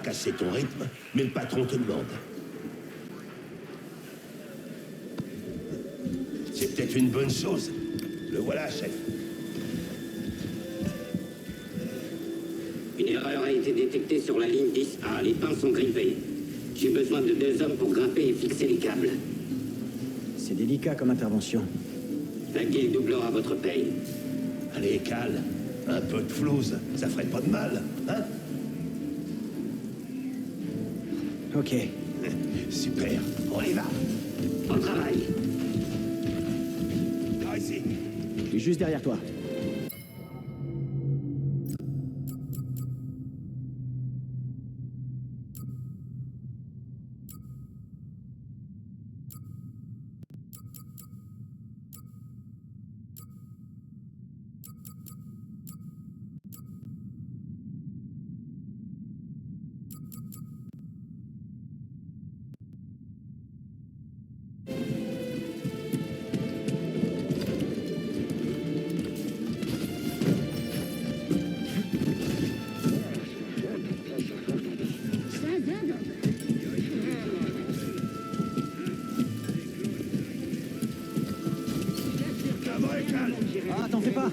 casser ton rythme, mais le patron te demande. C'est peut-être une bonne chose. Le voilà, chef. Une erreur a été détectée sur la ligne 10A. Les pins sont grippés. J'ai besoin de 2 hommes pour grimper et fixer les câbles. C'est délicat comme intervention. La guilde doublera votre paye. Allez, Cal. Un peu de flouze, ça ferait pas de mal, hein? Ok. Super, on y va. Au travail. Par ici. Je suis juste derrière toi. Ah, t'en fais pas.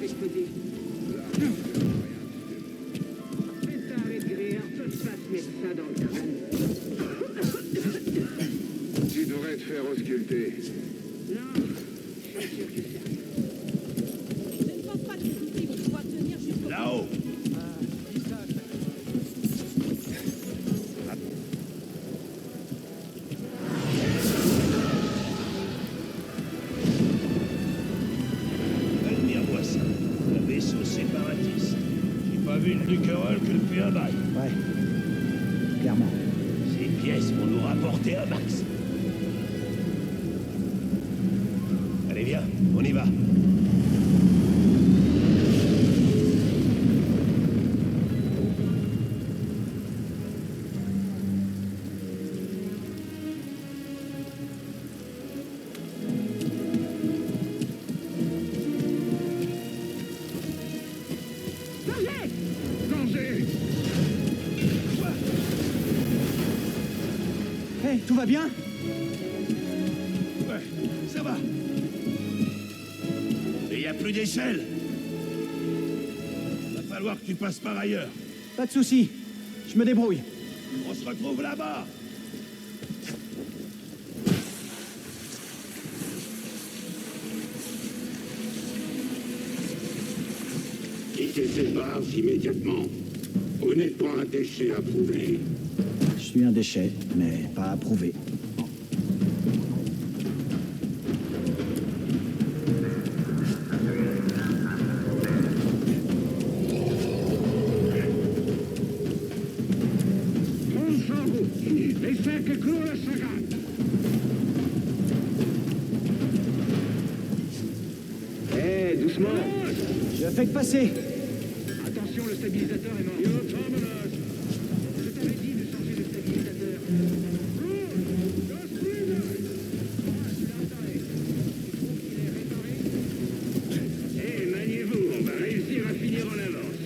Tu devrais te faire ausculter. Là-haut. Admire-moi ça. Un vaisseau séparatiste. J'ai pas vu une duquerelle que depuis un bail. Ouais. Clairement. Ces pièces vont nous rapporter un max. Allez, viens, on y va. Hey, tout va bien? Ouais, ça va. Mais y a plus d'échelle. Va falloir que tu passes par ailleurs. Pas de soucis. Je me débrouille. On se retrouve là-bas. Quittez cette base immédiatement. Vous n'êtes pas un déchet approuvé. Je suis un déchet, mais pas approuvé. Monte sans vous. Les 5 clous la sagane. Hé, doucement. Je fais que passer. Attention, le stabilisateur est mort. Je t'avais dit de changer de stabilisateur. Hé, maniez-vous, on va réussir à finir en avance.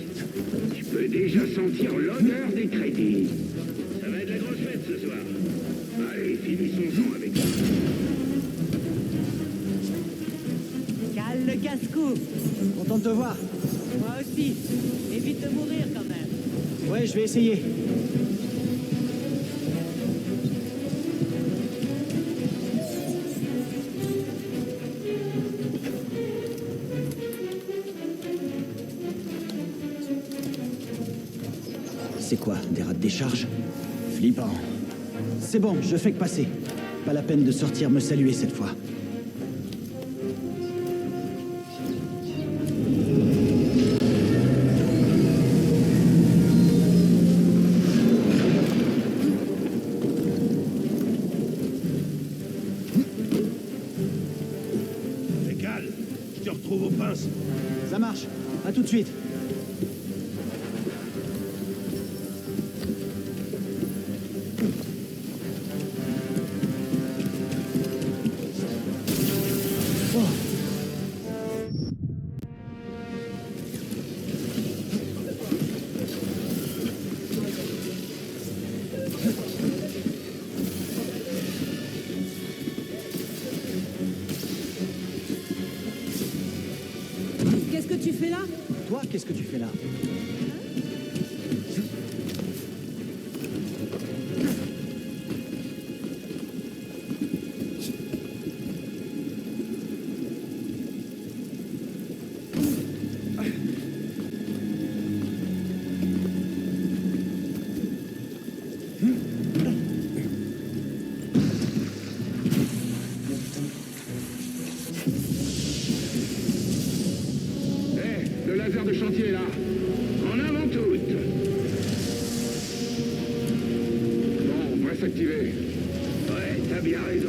Tu peux déjà sentir l'odeur des crédits. Ça va être la grosse fête ce soir. Allez, finissons-en avec ça. Cale le casse-cou. Content de te voir. Moi aussi. Évite de mourir quand même. Ouais, je vais essayer. C'est quoi, des rats de décharge? Flippant. C'est bon, je fais que passer. Pas la peine de sortir me saluer cette fois. Cal, je te retrouve aux pinces. Ça marche. À tout de suite. tu fais là? Toi, qu'est-ce que tu fais là? Le laser de chantier est là. En avant toutes. Bon, on pourrait s'activer. Ouais, t'as bien raison.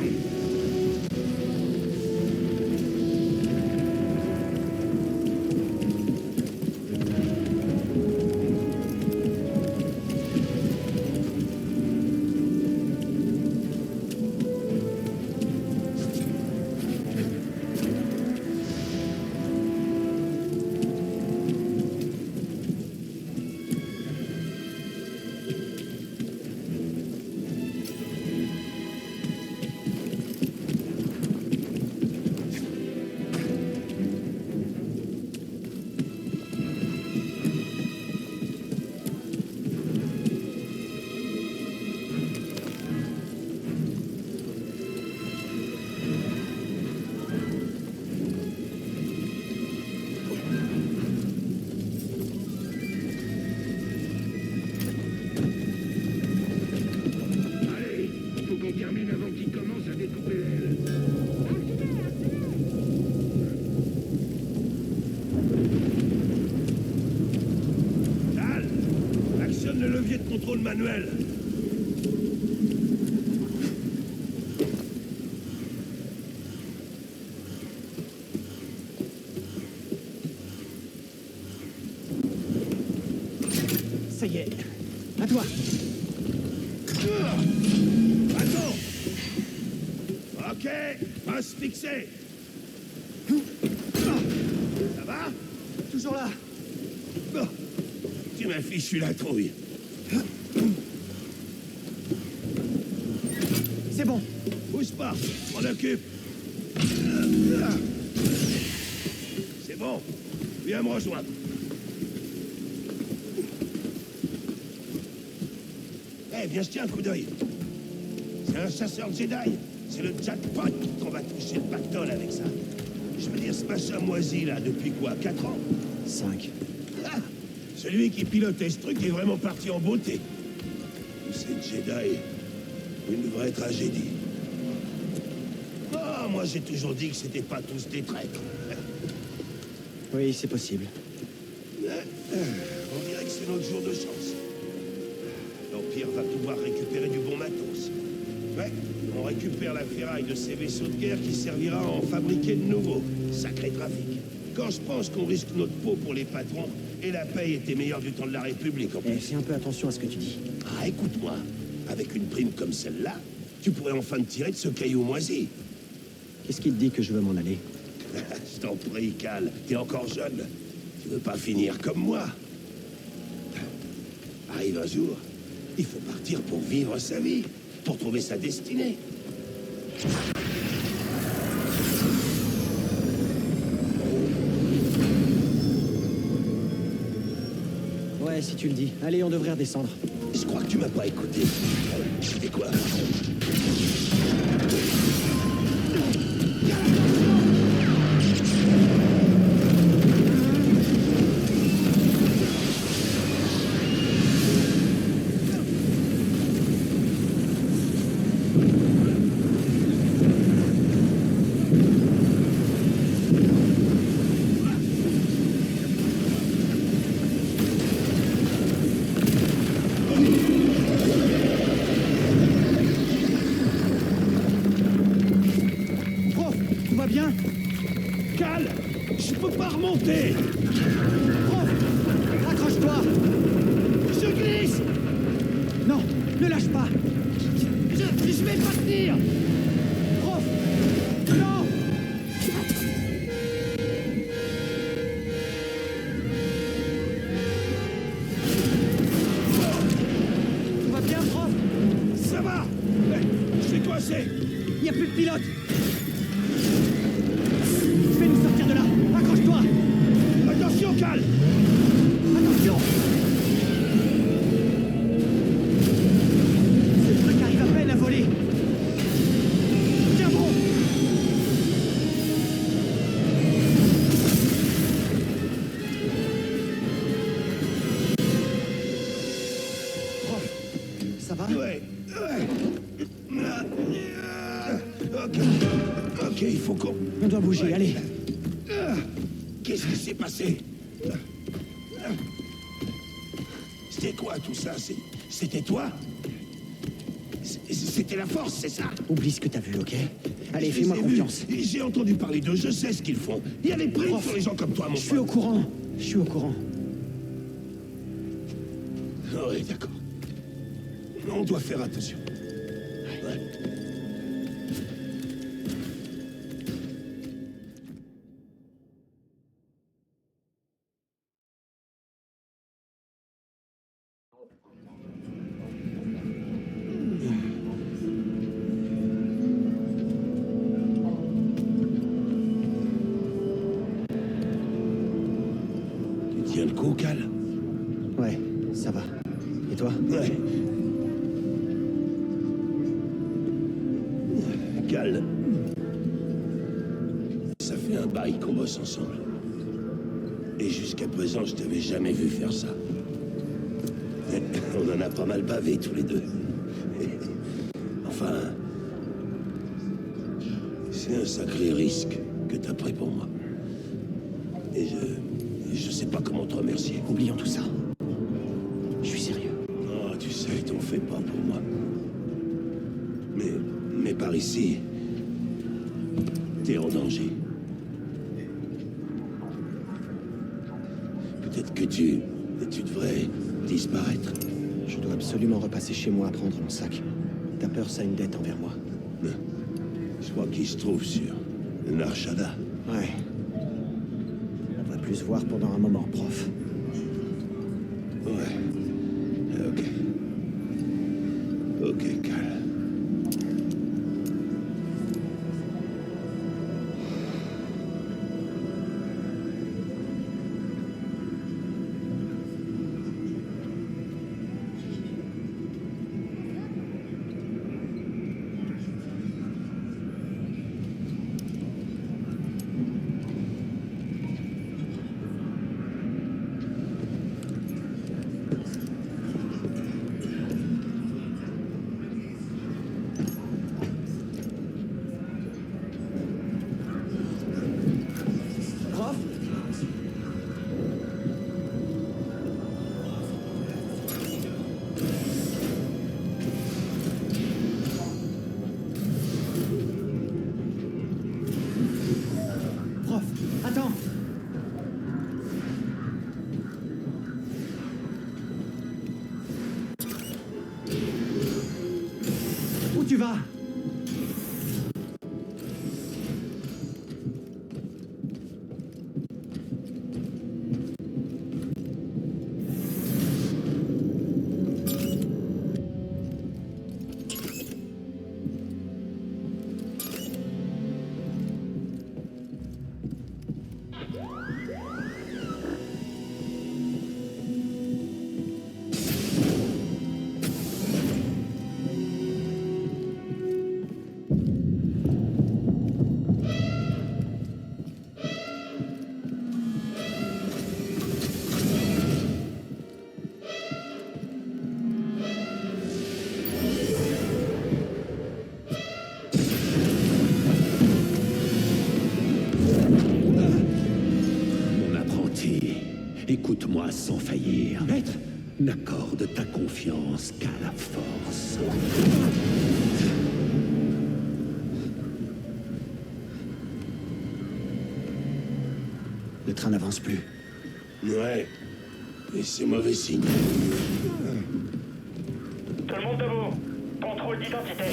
Allez, faut qu'on termine avant qu'il commence à découper l'aile. Cal, actionne le levier de contrôle manuel. Ça y est. À toi. Attends. Ok, passe fixé. Ça va? Toujours là. Bon. Tu m'as fichu la trouille. C'est bon. Bouge pas, je m'en occupe. C'est bon, viens me rejoindre. Eh, viens jeter un coup d'œil. C'est un chasseur Jedi. C'est le jackpot qu'on va toucher le pactole avec ça. Je veux dire, ce machin moisi, là, depuis quoi, 4 ans? 5. Ah, celui qui pilotait ce truc est vraiment parti en beauté. C'est Jedi. Une vraie tragédie. Oh, moi j'ai toujours dit que c'était pas tous des traîtres. Oui, c'est possible. On dirait que c'est notre jour de chance. L'Empire va pouvoir récupérer du bon matos. Ouais, on récupère la ferraille de ces vaisseaux de guerre qui servira à en fabriquer de nouveaux. Sacré trafic. Quand je pense qu'on risque notre peau pour les patrons, et la paye était meilleure du temps de la République en plus. Fais un peu attention à ce que tu dis. Ah, écoute-moi. Avec une prime comme celle-là, tu pourrais enfin te tirer de ce caillou moisi. Qu'est-ce qui te dit que je veux m'en aller? Je t'en prie, Cal. T'es encore jeune. Tu veux pas finir comme moi. Arrive un jour, il faut partir pour vivre sa vie, pour trouver sa destinée. Ouais, si tu le dis. Allez, on devrait redescendre. Je crois que tu m'as pas écouté. Et quoi? Prof, tout va bien? Cal, je peux pas remonter. Prof, accroche-toi. Je glisse. Non, ne lâche pas. Je vais pas tenir. Prof, non. Tout va bien, prof? Ça va. Je suis coincé. Il n'y a plus de pilote. Je vais nous sortir de là. Accroche-toi. Attention. Ok, il faut qu'on... On doit bouger, Ouais. allez. Qu'est-ce qui s'est passé? C'était quoi tout ça? C'était toi? C'était la force, c'est ça? Oublie ce que t'as vu, ok? Allez, Je fais-moi les ai vus. confiance. J'ai entendu parler d'eux, je sais ce qu'ils font. Il y a des primes Prof, sur les gens comme toi, mon Je suis au pote. courant. Je suis au courant. Oui, d'accord. On doit faire attention. Ouais. Tu tiens le coup, Cal? Ouais, ça va. Et toi? Ouais. Cal. Ça fait un bail qu'on bosse ensemble. Et jusqu'à présent, je t'avais jamais vu faire ça. On en a pas mal bavé tous les deux. Enfin... C'est un sacré risque que t'as pris pour moi. Et je sais pas comment te remercier. Oublions tout ça. Je suis sérieux. Oh, tu sais, t'en fais pas pour moi. Mais par ici, t'es en danger. Peut-être que tu devrais disparaître. Je dois absolument repasser chez moi à prendre mon sac. Ta peur, ça a une dette envers moi. Je crois qu'il se trouve sur l'Arshada. Ouais. On va plus se voir pendant un moment, prof. Ouais. Ok. Ok, Cal. Prof? Prof, attends! Où tu vas? Mon apprenti, écoute-moi sans faillir. Maître! N'accorde ta confiance qu'à la force. Le train n'avance plus. Ouais. Et c'est mauvais signe. Tout le monde debout. Contrôle d'identité.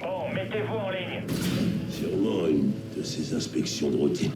Bon, mettez-vous en ligne. Sûrement une de ces inspections de routine.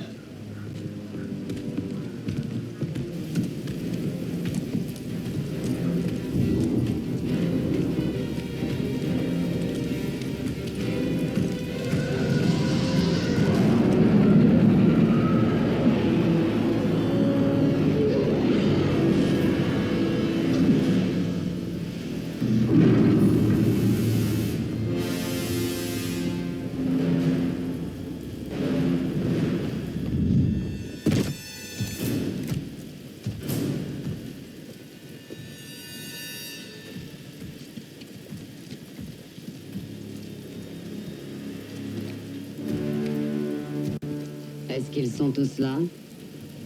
Est-ce qu'ils sont tous là?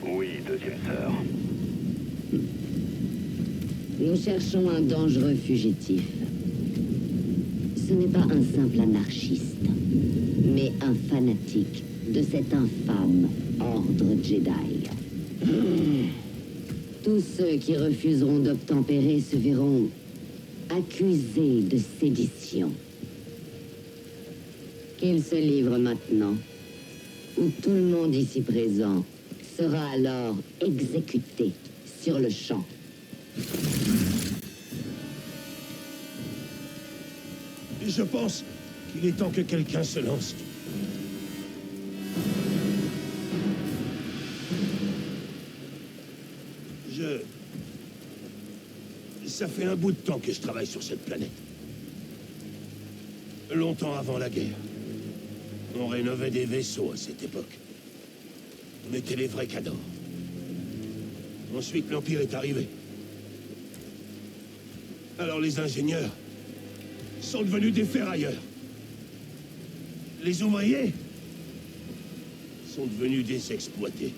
Oui, deuxième sœur. Nous cherchons un dangereux fugitif. Ce n'est pas un simple anarchiste, mais un fanatique de cet infâme ordre Jedi. Tous ceux qui refuseront d'obtempérer se verront accusés de sédition. Qu'ils se livrent maintenant, ou tout le monde ici présent sera alors exécuté sur le champ. Et je pense qu'il est temps que quelqu'un se lance. Ça fait un bout de temps que je travaille sur cette planète. Longtemps avant la guerre. On rénovait des vaisseaux à cette époque. On était les vrais cadors. Ensuite, l'Empire est arrivé. Alors les ingénieurs sont devenus des ferrailleurs. Les ouvriers sont devenus des exploités.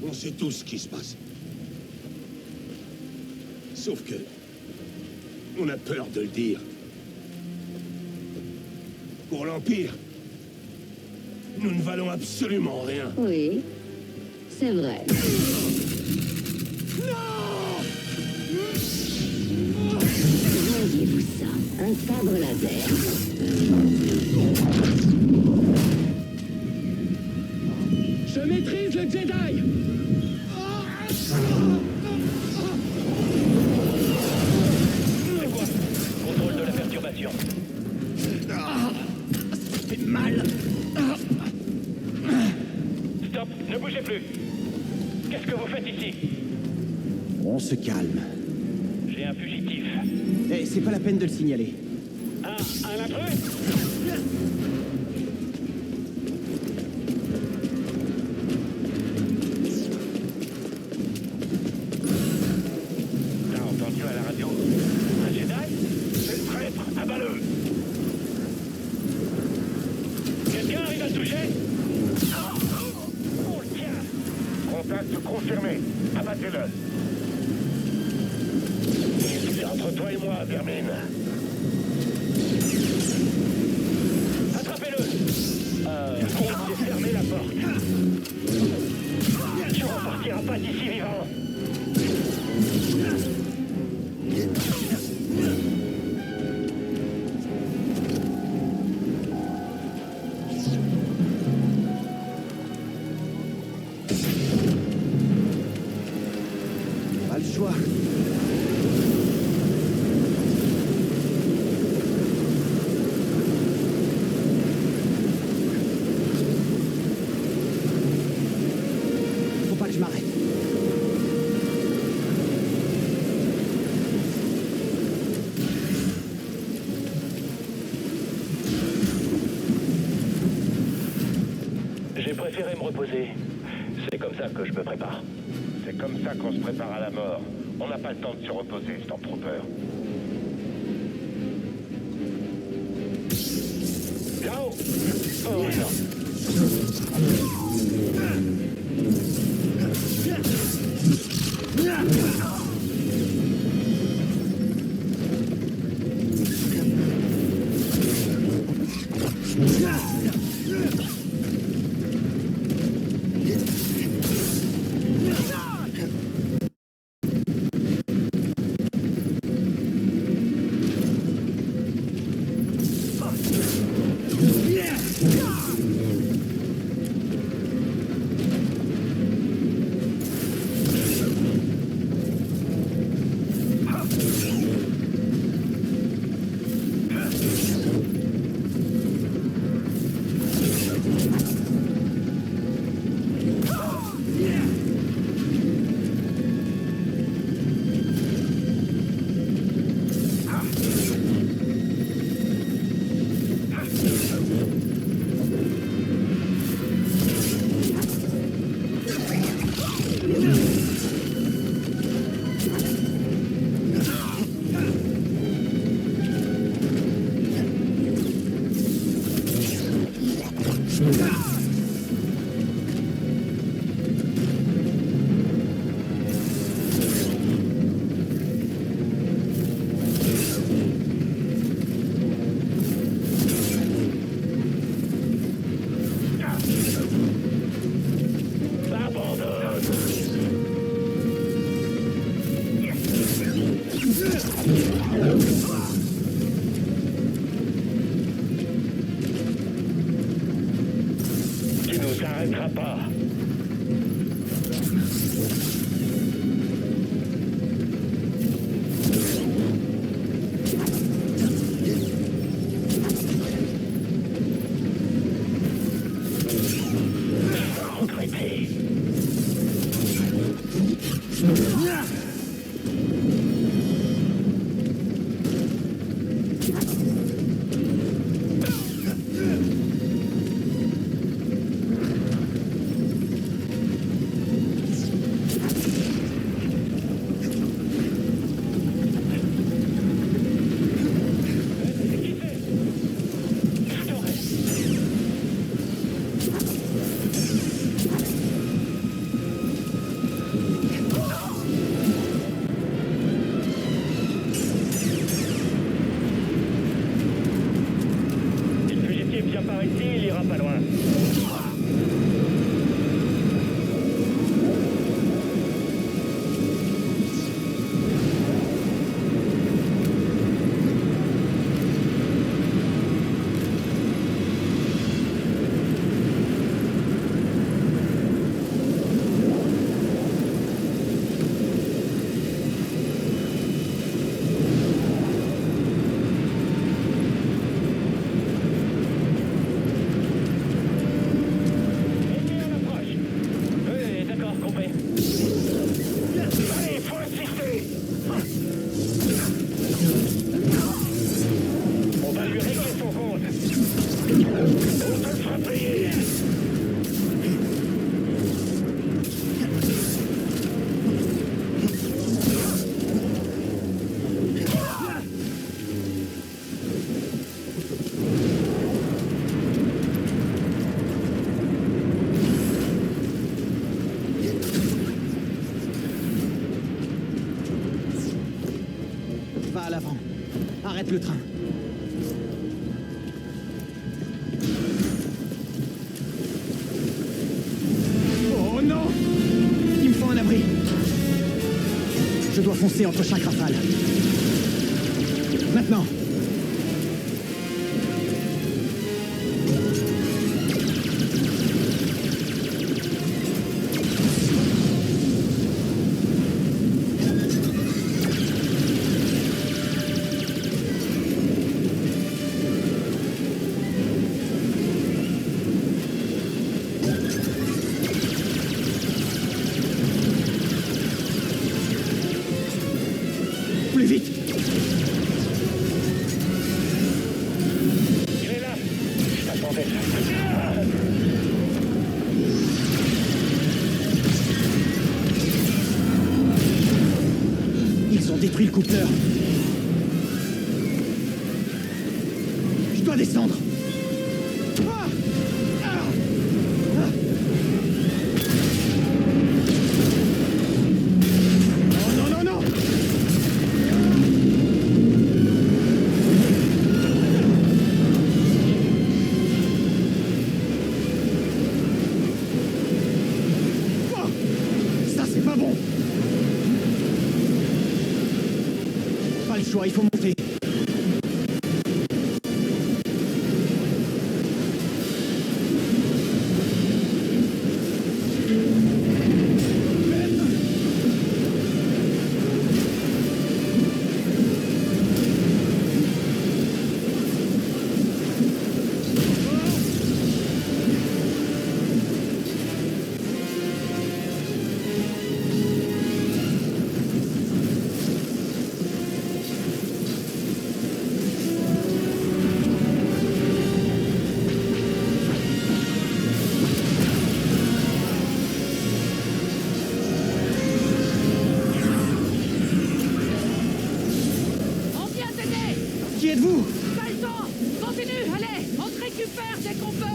On sait tous ce qui se passe. Sauf que... on a peur de le dire. Pour l'Empire, nous ne valons absolument rien. Oui, c'est vrai. Voyez-vous ça? Un sabre laser. Je maîtrise le Jedi! Contrôle de la perturbation. C'est mal. Stop, ne bougez plus. Qu'est-ce que vous faites ici? On se calme. J'ai un fugitif. Eh, c'est pas la peine de le signaler. Un intrus? T'as entendu à la radio? Un Jedi? C'est le traître, abat-le! Quelqu'un arrive à le toucher? On le tient! Contact confirmé. Abattez-le. C'est entre toi et moi, Vermine. Attrapez-le! J'ai fermé la porte. Tu repartiras pas d'ici vivant. Pas le choix. Faut pas que je m'arrête. J'ai préféré me reposer. C'est comme ça que je me prépare. C'est comme ça qu'on se prépare à la mort. On n'a pas le temps de se reposer, Stormtrooper. Là-haut! Oh non! Tu nous arrêteras pas. Regretter. Si le fugitif vient par ici, il ira pas loin. Ennemi en approche. Oui, d'accord, compris. Allez, faut insister. On va lui régler son compte. On te le fera payer. Va à l'avant. Arrête le train. Oh non! Il me faut un abri. Je dois foncer entre chaque rafale. Maintenant. Plus vite! Il est là. Je t'attendais. Ils ont détruit le coupleur. Je dois descendre. Ah! Ah! Ah! Non, non, non, non! Oh! Ça, c'est pas bon! Pas le choix, il faut monter. On vient t'aider. Qui êtes-vous? Pas le temps. Continue, allez. On te récupère dès qu'on peut.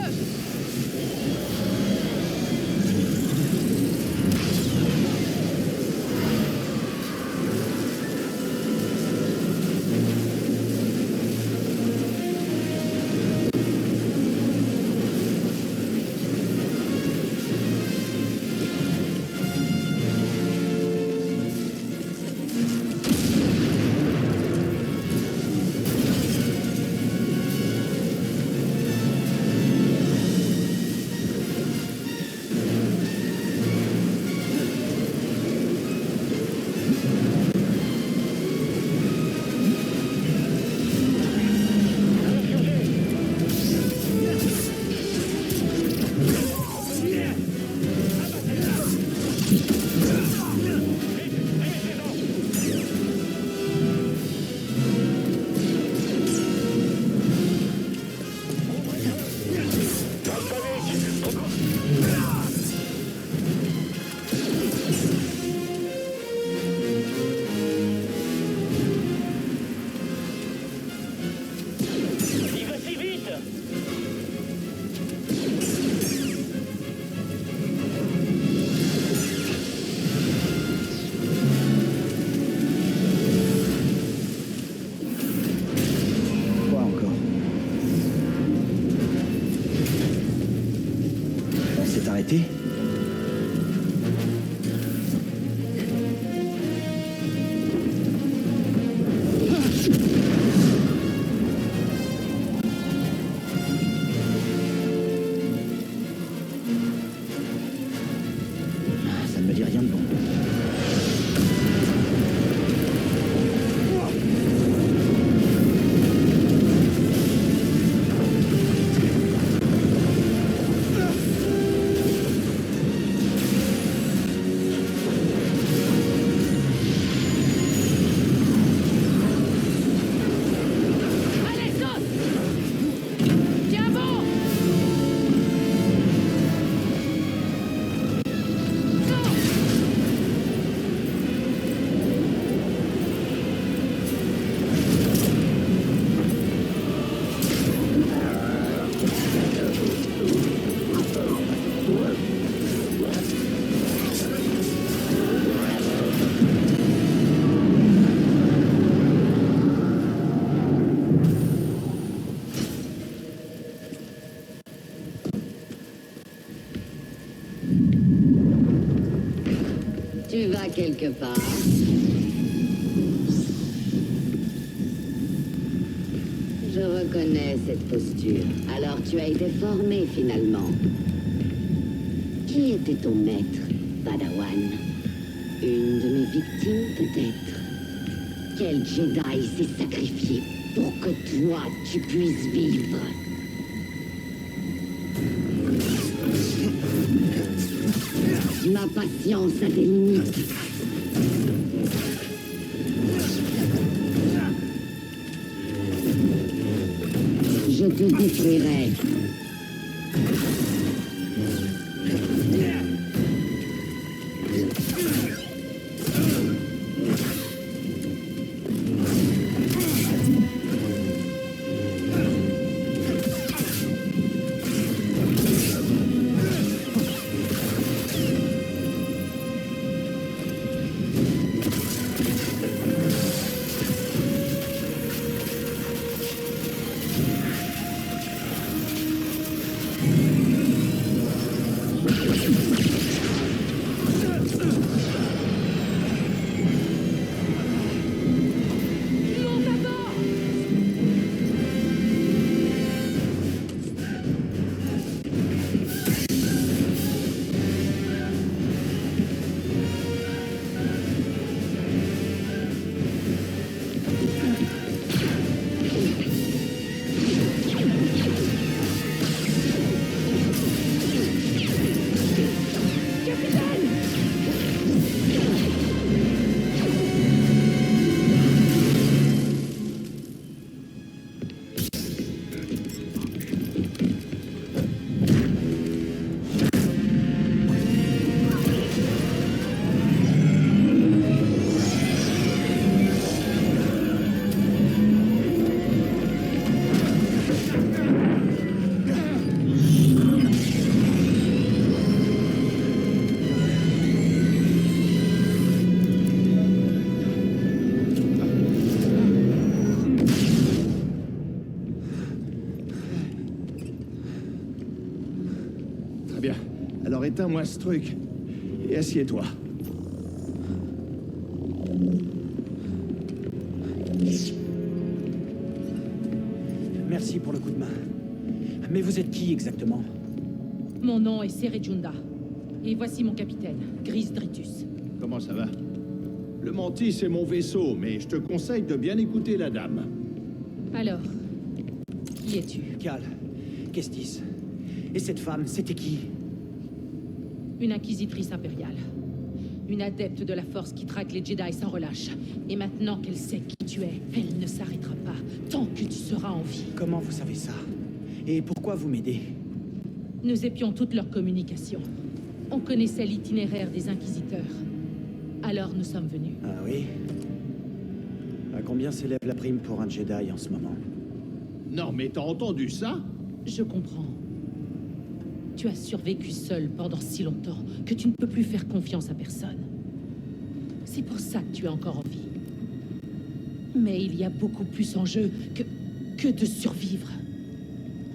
quelque part. Je reconnais cette posture. Alors tu as été formé finalement. Qui était ton maître, Padawan? Une de mes victimes peut-être? Quel Jedi s'est sacrifié pour que toi tu puisses vivre? Ma patience a des limites. Je te détruirai. Bien. Alors éteins-moi ce truc. Et assieds-toi. Merci pour le coup de main. Mais vous êtes qui exactement? Mon nom est Serejunda. Et voici mon capitaine, Gris Dritus. Comment ça va? Le Mantis, c'est mon vaisseau, mais je te conseille de bien écouter la dame. Alors, qui es-tu? Cal, Kestis. Et cette femme, c'était qui? Une inquisitrice impériale. Une adepte de la force qui traque les Jedi sans relâche. Et maintenant qu'elle sait qui tu es, elle ne s'arrêtera pas tant que tu seras en vie. Comment vous savez ça? Et pourquoi vous m'aidez? Nous épions toute leur communication. On connaissait l'itinéraire des inquisiteurs. Alors nous sommes venus. Ah oui? À combien s'élève la prime pour un Jedi en ce moment? Non, mais t'as entendu ça? Je comprends. Tu as survécu seul pendant si longtemps que tu ne peux plus faire confiance à personne. C'est pour ça que tu es encore en vie. Mais il y a beaucoup plus en jeu que de survivre.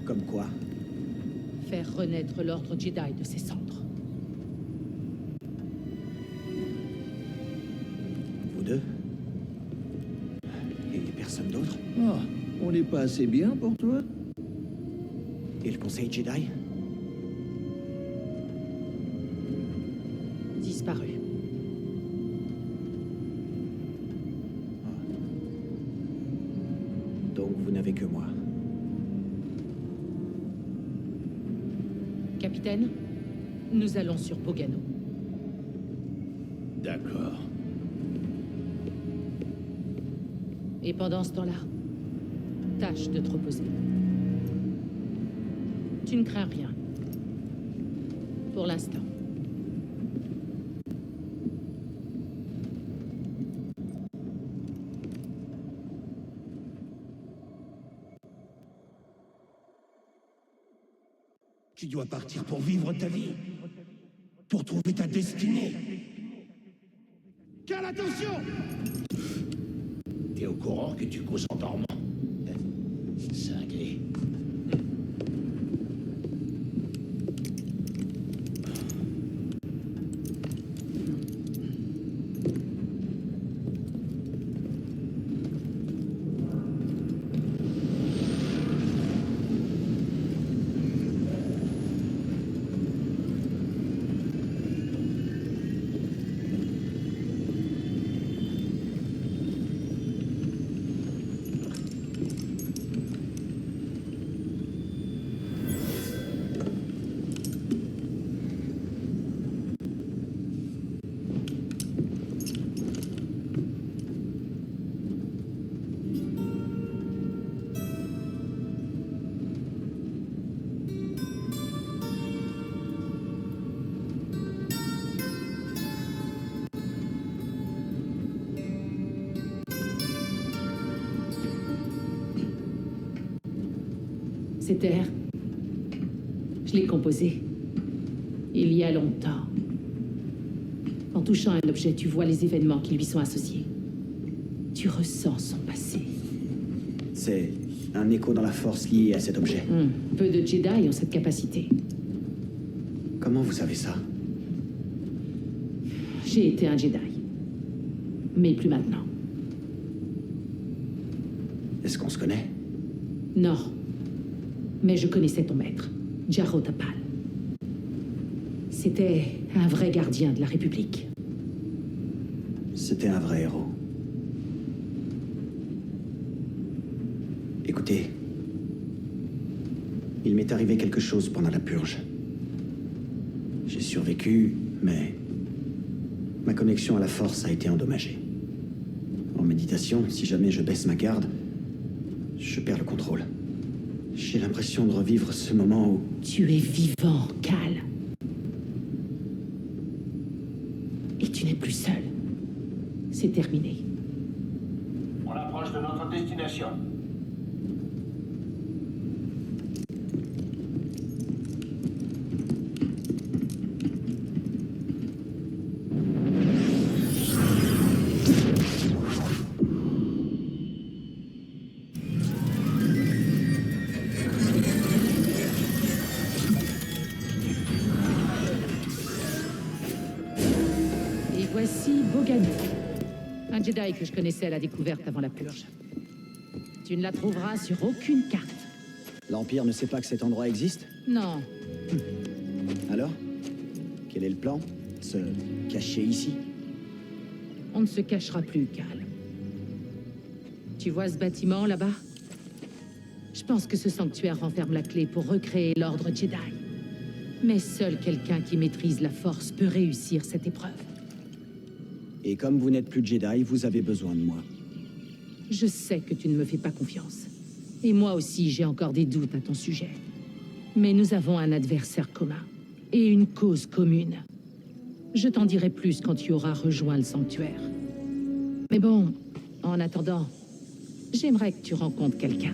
Comme quoi? Faire renaître l'ordre Jedi de ses cendres. Vous deux? Et personne d'autre? Ah, on n'est pas assez bien pour toi? Et le Conseil Jedi? Disparu. Donc vous n'avez que moi. Capitaine, nous allons sur Bogano. D'accord. Et pendant ce temps-là, tâche de te reposer. Tu ne crains rien. Pour l'instant. Tu dois partir pour vivre ta vie. Pour trouver ta destinée. Cal, attention! T'es au courant que tu causes en dormant? Cinglé. Cet air, je l'ai composé il y a longtemps. En touchant un objet, tu vois les événements qui lui sont associés. Tu ressens son passé. C'est un écho dans la force lié à cet objet. Peu de Jedi ont cette capacité. Comment vous savez ça? J'ai été un Jedi. Mais plus maintenant. Est-ce qu'on se connaît? Non. Mais je connaissais ton maître, Jaro Tapal. C'était un vrai gardien de la République. C'était un vrai héros. Écoutez, il m'est arrivé quelque chose pendant la purge. J'ai survécu, mais ma connexion à la force a été endommagée. En méditation, si jamais je baisse ma garde, je perds le contrôle. J'ai l'impression de revivre ce moment où... Tu es vivant, Cal. Et tu n'es plus seul. C'est terminé. On approche de notre destination. Et voici Bogano. Un Jedi que je connaissais à la découverte avant la purge. Tu ne la trouveras sur aucune carte. L'Empire ne sait pas que cet endroit existe? Non. Alors? Quel est le plan? Se cacher ici? On ne se cachera plus, Cal. Tu vois ce bâtiment là-bas? Je pense que ce sanctuaire renferme la clé pour recréer l'ordre Jedi. Mais seul quelqu'un qui maîtrise la force peut réussir cette épreuve. Et comme vous n'êtes plus Jedi, vous avez besoin de moi. Je sais que tu ne me fais pas confiance. Et moi aussi, j'ai encore des doutes à ton sujet. Mais nous avons un adversaire commun. Et une cause commune. Je t'en dirai plus quand tu auras rejoint le sanctuaire. Mais bon, en attendant, j'aimerais que tu rencontres quelqu'un.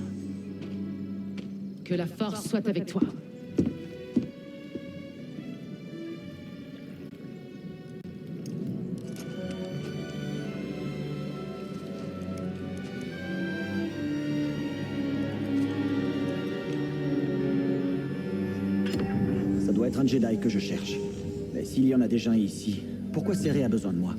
Que la force soit avec toi. Ça doit être un Jedi que je cherche. Mais s'il y en a déjà un ici, pourquoi Céré a besoin de moi?